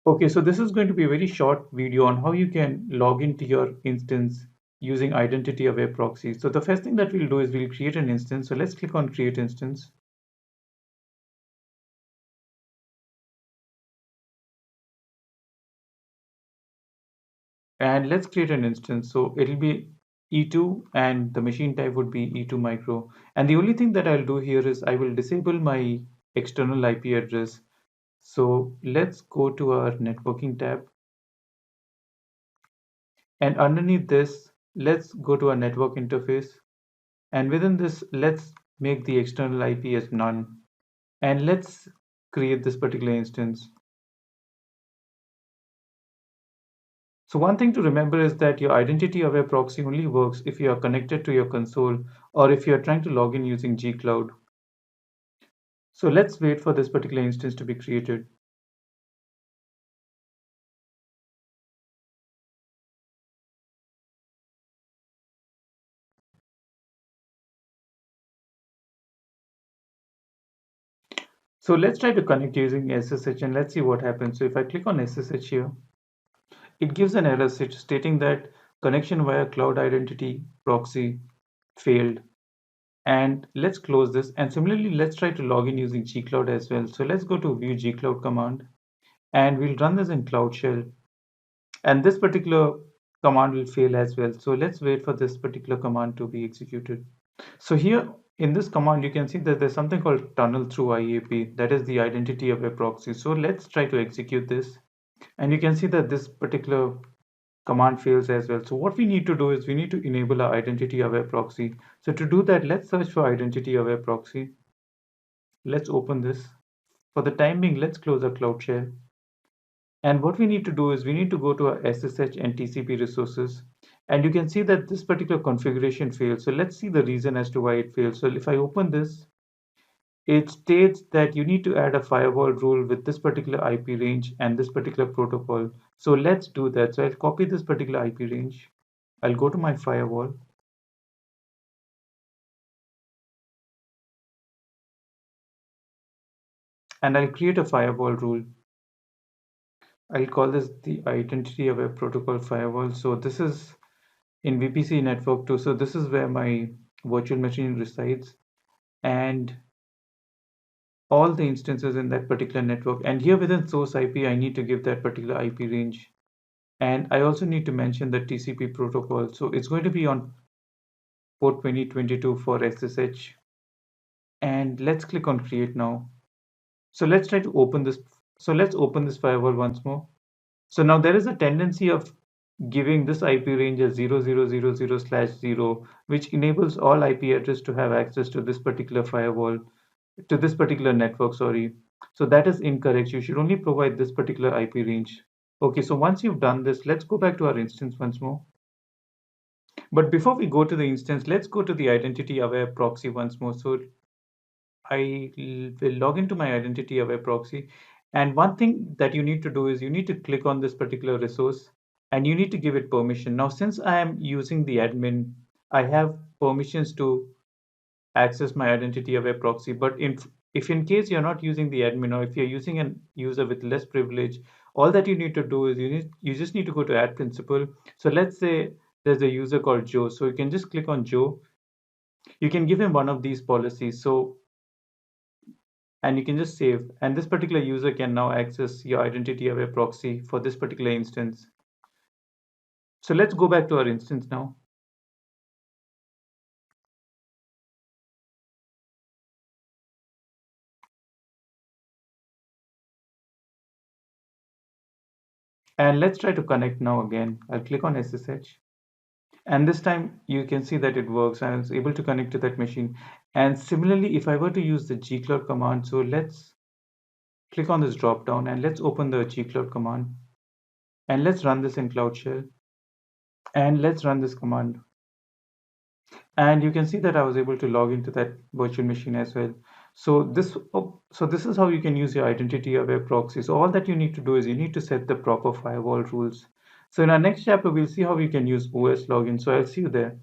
Okay, so this is going to be a very short video on how you can log into your instance using identity-aware proxy. So the first thing that we'll do is we'll create an instance. So let's click on create instance. And let's create an instance. So it'll be E2 and the machine type would be E2 micro. And the only thing that I'll do here is I will disable my external IP address. So let's go to our networking tab. And underneath this, let's go to our network interface. And within this, let's make the external IP as none. And let's create this particular instance. So one thing to remember is that your identity-aware proxy only works if you are connected to your console or if you are trying to log in using G-Cloud. So let's wait for this particular instance to be created. So let's try to connect using SSH and let's see what happens. So if I click on SSH here, it gives an error stating that connection via cloud identity proxy failed. And let's close this. And similarly, let's try to log in using G-Cloud as well. So let's go to view G-Cloud command and we'll run this in Cloud Shell. And this particular command will fail as well. So let's wait for this particular command to be executed. So here in this command, you can see that there's something called tunnel through IAP. That is the identity of a proxy. So let's try to execute this. And you can see that this particular command fails as well. So what we need to do is we need to enable our identity aware proxy. So to do that, let's search for identity aware proxy. Let's open this. For the time being, let's close our Cloud Shell. And what we need to do is we need to go to our SSH and TCP resources. And you can see that this particular configuration fails. So let's see the reason as to why it fails. So if I open this, it states that you need to add a firewall rule with this particular IP range and this particular protocol. So let's do that. So I'll copy this particular IP range. I'll go to my firewall. And I'll create a firewall rule. I'll call this the identity aware protocol firewall. So this is in VPC network 2. So this is where my virtual machine resides and all the instances in that particular network. And here within source IP, I need to give that particular IP range. And I also need to mention the TCP protocol. So it's going to be on port 2022 for SSH. And let's click on create now. So let's try to open this. So let's open this firewall once more. So now there is a tendency of giving this IP range as 0000/0, which enables all IP address to have access to this particular firewall, to this particular network, sorry. So that is incorrect. You should only provide this particular IP range. Okay, so once you've done this, let's go back to our instance once more. But before we go to the instance, let's go to the identity aware proxy once more. So I will log into my identity aware proxy. And one thing that you need to do is you need to click on this particular resource and you need to give it permission. Now, since I am using the admin, I have permissions to access my identity aware proxy. But if in case you're not using the admin or if you're using a user with less privilege, all that you need to do is you just need to go to add principal. So let's say there's a user called Joe. So you can just click on Joe. You can give him one of these policies. So and you can just save. And this particular user can now access your identity aware proxy for this particular instance. So let's go back to our instance now. And let's try to connect now again. I'll click on SSH. And this time you can see that it works. I was able to connect to that machine. And similarly, if I were to use the gcloud command, so let's click on this drop down and let's open the gcloud command. And let's run this in Cloud Shell. And let's run this command. And you can see that I was able to log into that virtual machine as well. So this is how you can use your identity aware proxy. So all that you need to do is you need to set the proper firewall rules. So in our next chapter, we'll see how we can use OS login. So I'll see you there.